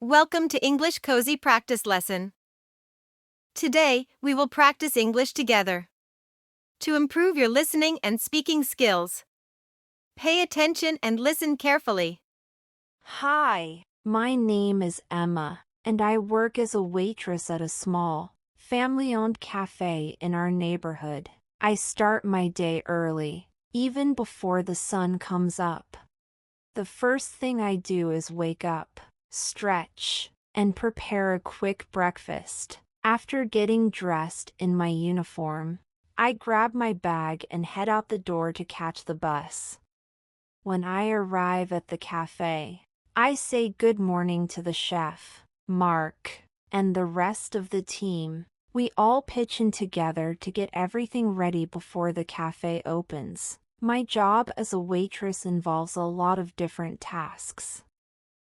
Welcome to English Cozy Practice Lesson. Today, we will practice English together. To improve your listening and speaking skills, pay attention and listen carefully. Hi, my name is Emma, and I work as a waitress at a small, family-owned cafe in our neighborhood. I start my day early, even before the sun comes up. The first thing I do is wake up, stretch, and prepare a quick breakfast. After getting dressed in my uniform, I grab my bag and head out the door to catch the bus. When I arrive at the cafe, I say good morning to the chef, Mark, and the rest of the team. We all pitch in together to get everything ready before the cafe opens. My job as a waitress involves a lot of different tasks.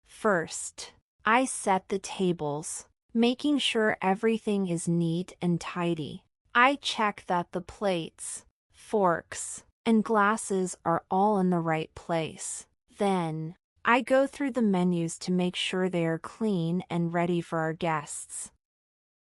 First, I set the tables, making sure everything is neat and tidy. I check that the plates, forks, and glasses are all in the right place. Then, I go through the menus to make sure they are clean and ready for our guests.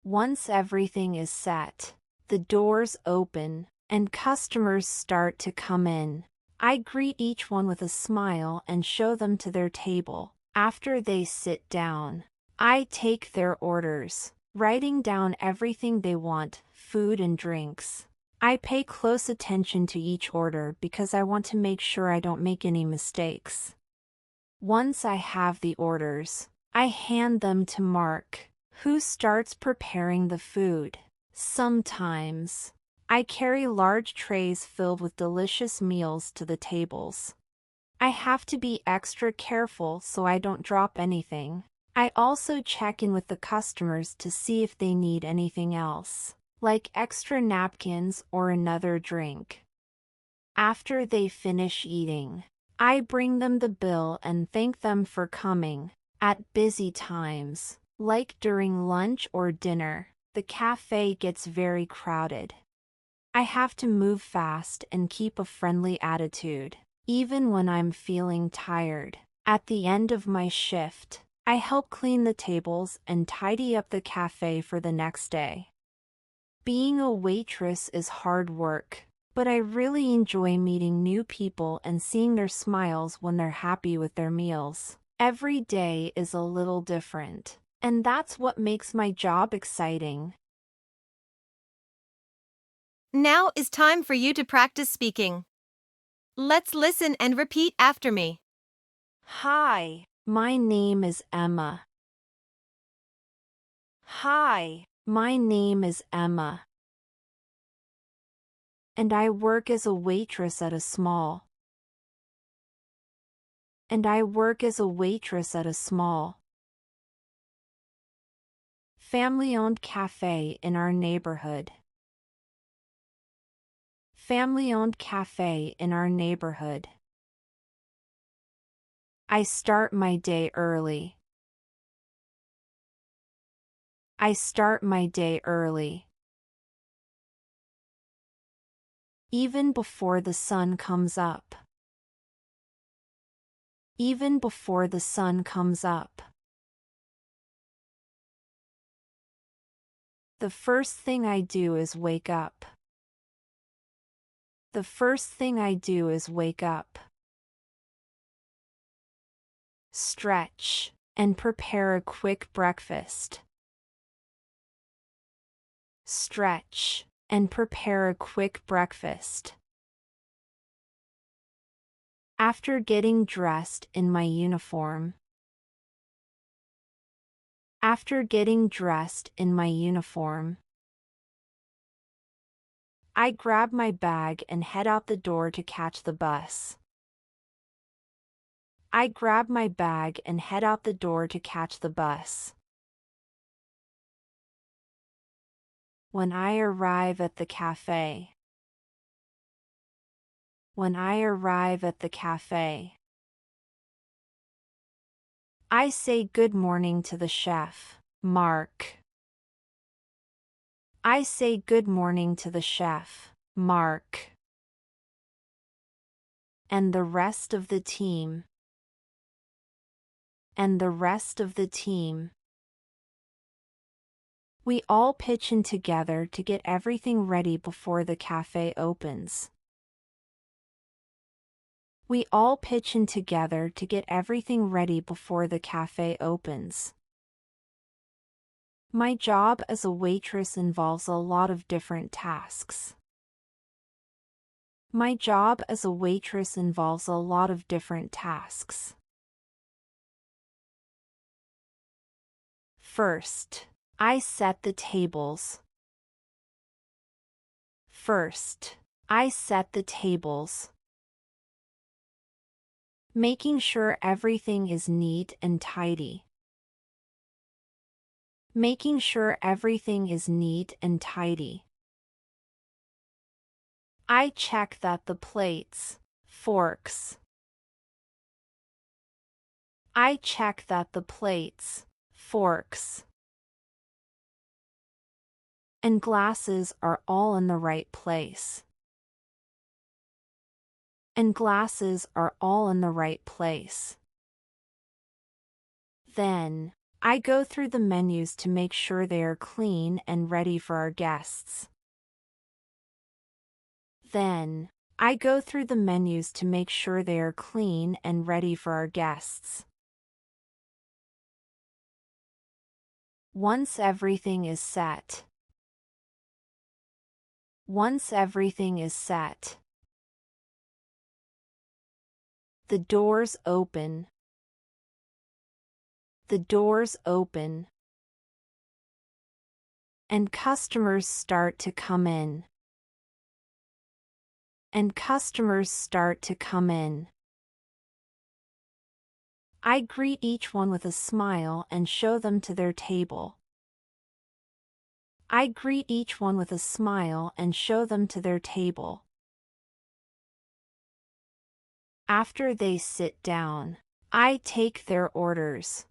Once everything is set, the doors open, and customers start to come in. I greet each one with a smile and show them to their table. After they sit down, I take their orders, writing down everything they want, food and drinks. I pay close attention to each order because I want to make sure I don't make any mistakes. Once I have the orders, I hand them to Mark, who starts preparing the food. Sometimes, I carry large trays filled with delicious meals to the tables. I have to be extra careful so I don't drop anything. I also check in with the customers to see if they need anything else, like extra napkins or another drink. After they finish eating, I bring them the bill and thank them for coming. At busy times, like during lunch or dinner, the cafe gets very crowded. I have to move fast and keep a friendly attitude, even when I'm feeling tired. At the end of my shift, I help clean the tables and tidy up the cafe for the next day. Being a waitress is hard work, but I really enjoy meeting new people and seeing their smiles when they're happy with their meals. Every day is a little different, and that's what makes my job exciting. Now is time for you to practice speaking. Let's listen and repeat after me. Hi, my name is Emma. Hi, my name is Emma, and I work as a waitress at a small. Family-owned cafe in our neighborhood. Family-owned cafe in our neighborhood. I start my day early. I start my day early, even before the sun comes up. Even before the sun comes up. The first thing I do is wake up. The first thing I do is wake up, stretch, and prepare a quick breakfast. Stretch, and prepare a quick breakfast. After getting dressed in my uniform. After getting dressed in my uniform, I grab my bag and head out the door to catch the bus. I grab my bag and head out the door to catch the bus. When I arrive at the cafe. When I arrive at the cafe, I say good morning to the chef, Mark. I say good morning to the chef, Mark, and the rest of the team. and the rest of the team. We all pitch in together to get everything ready before the cafe opens. We all pitch in together to get everything ready before the cafe opens. My job as a waitress involves a lot of different tasks. My job as a waitress involves a lot of different tasks. First, I set the tables. First, I set the tables. Making sure everything is neat and tidy. Making sure everything is neat and tidy. I check that the plates, forks. I check that the plates, forks, and glasses are all in the right place. And glasses are all in the right place. Then, I go through the menus to make sure they are clean and ready for our guests. Then, I go through the menus to make sure they are clean and ready for our guests. Once everything is set. Once everything is set. The doors open. The doors open. And customers start to come in. And customers start to come in. I greet each one with a smile and show them to their table. I greet each one with a smile and show them to their table. After they sit down, I take their orders.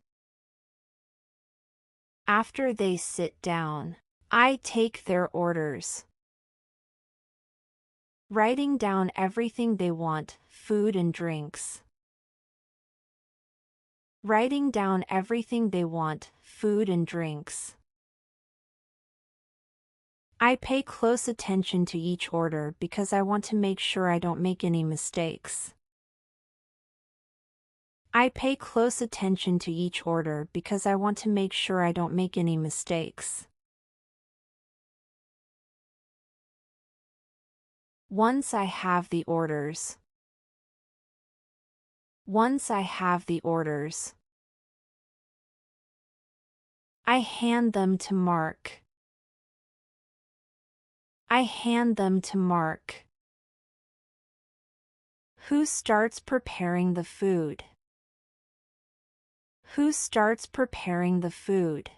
After they sit down, I take their orders. Writing down everything they want, food and drinks. Writing down everything they want, food and drinks. I pay close attention to each order because I want to make sure I don't make any mistakes. I pay close attention to each order because I want to make sure I don't make any mistakes. Once I have the orders. Once I have the orders. I hand them to Mark. I hand them to Mark. Who starts preparing the food? Who starts preparing the food?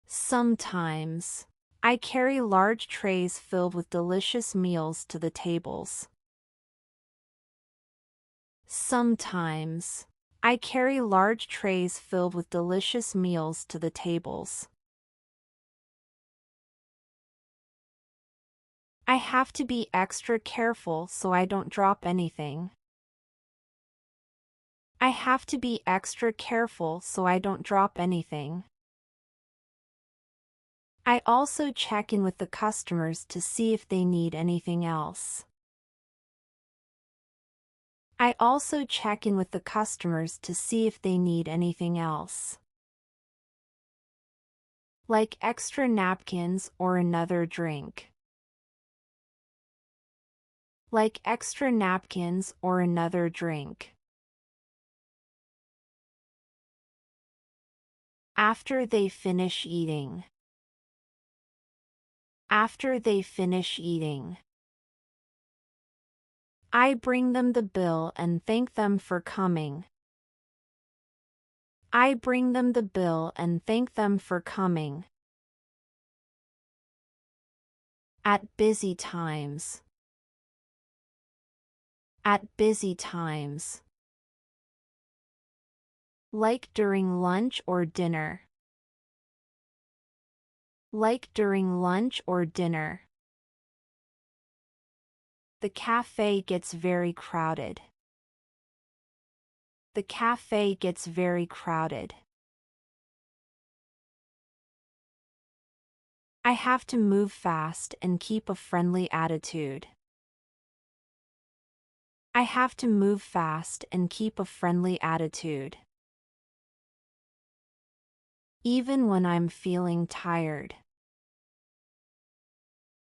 Sometimes, I carry large trays filled with delicious meals to the tables. Sometimes, I carry large trays filled with delicious meals to the tables. I have to be extra careful so I don't drop anything. I have to be extra careful so I don't drop anything. I also check in with the customers to see if they need anything else. I also check in with the customers to see if they need anything else. Like extra napkins or another drink. Like extra napkins or another drink. After they finish eating. After they finish eating. I bring them the bill and thank them for coming. I bring them the bill and thank them for coming. At busy times. At busy times. Like during lunch or dinner. Like during lunch or dinner. The cafe gets very crowded. the cafe gets very crowded. I have to move fast and keep a friendly attitude. I have to move fast and keep a friendly attitude. Even when I'm feeling tired.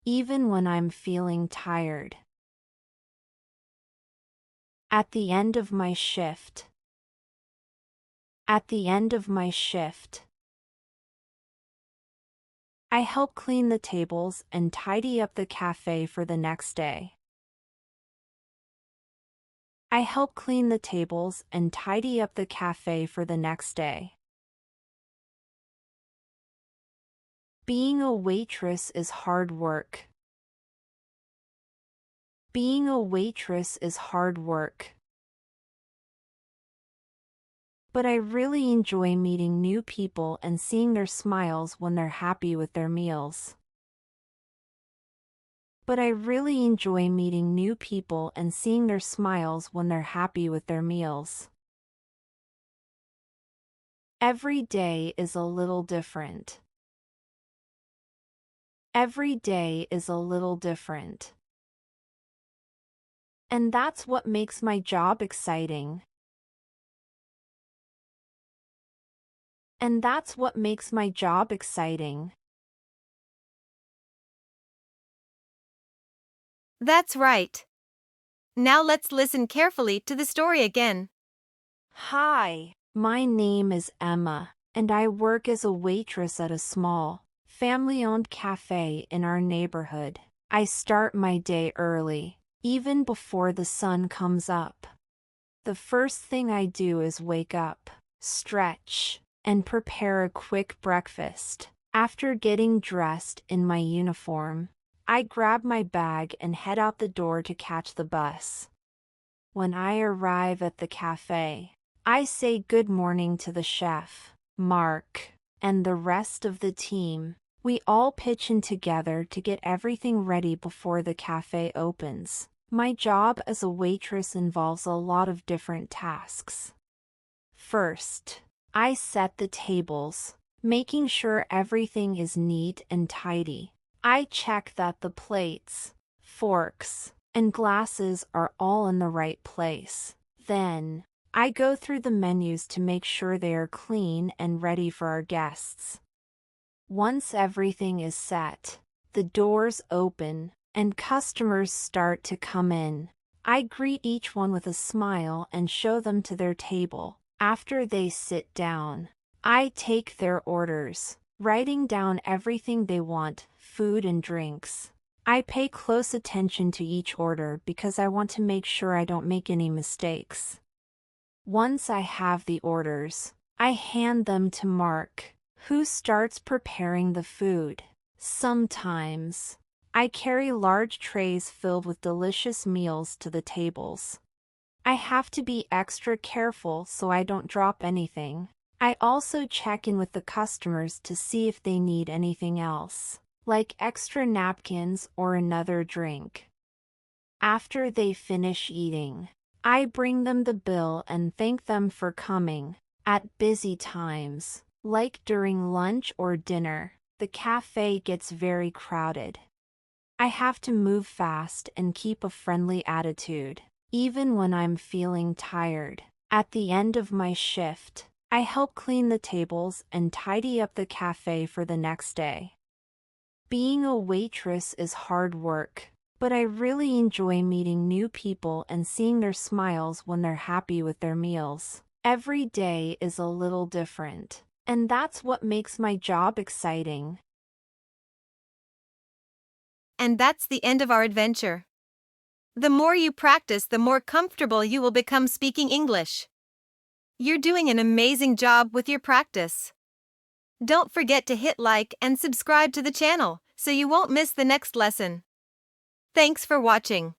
Even when I'm feeling tired. At the end of my shift. At the end of my shift. I help clean the tables and tidy up the cafe for the next day. I help clean the tables and tidy up the cafe for the next day. Being a waitress is hard work. Being a waitress is hard work. But I really enjoy meeting new people and seeing their smiles when they're happy with their meals. But I really enjoy meeting new people and seeing their smiles when they're happy with their meals. Every day is a little different. Every day is a little different. And that's what makes my job exciting. And that's what makes my job exciting. That's right. Now let's listen carefully to the story again. Hi, my name is Emma, and I work as a waitress at a small, family-owned cafe in our neighborhood. I start my day early, even before the sun comes up. The first thing I do is wake up, stretch, and prepare a quick breakfast. After getting dressed in my uniform, I grab my bag and head out the door to catch the bus. When I arrive at the cafe, I say good morning to the chef, Mark, and the rest of the team. We all pitch in together to get everything ready before the cafe opens. My job as a waitress involves a lot of different tasks. First, I set the tables, making sure everything is neat and tidy. I check that the plates, forks, and glasses are all in the right place. Then, I go through the menus to make sure they are clean and ready for our guests. Once everything is set, the doors open, and customers start to come in. I greet each one with a smile and show them to their table. After they sit down, I take their orders, writing down everything they want, food and drinks. I pay close attention to each order because I want to make sure I don't make any mistakes. Once I have the orders, I hand them to Mark, who starts preparing the food. Sometimes, I carry large trays filled with delicious meals to the tables. I have to be extra careful so I don't drop anything. I also check in with the customers to see if they need anything else, like extra napkins or another drink. After they finish eating, I bring them the bill and thank them for coming. At busy times, like during lunch or dinner, the cafe gets very crowded. I have to move fast and keep a friendly attitude, even when I'm feeling tired. At the end of my shift, I help clean the tables and tidy up the cafe for the next day. Being a waitress is hard work, but I really enjoy meeting new people and seeing their smiles when they're happy with their meals. Every day is a little different, and that's what makes my job exciting. And that's the end of our adventure. The more you practice, the more comfortable you will become speaking English. You're doing an amazing job with your practice. Don't forget to hit like and subscribe to the channel so you won't miss the next lesson. Thanks for watching.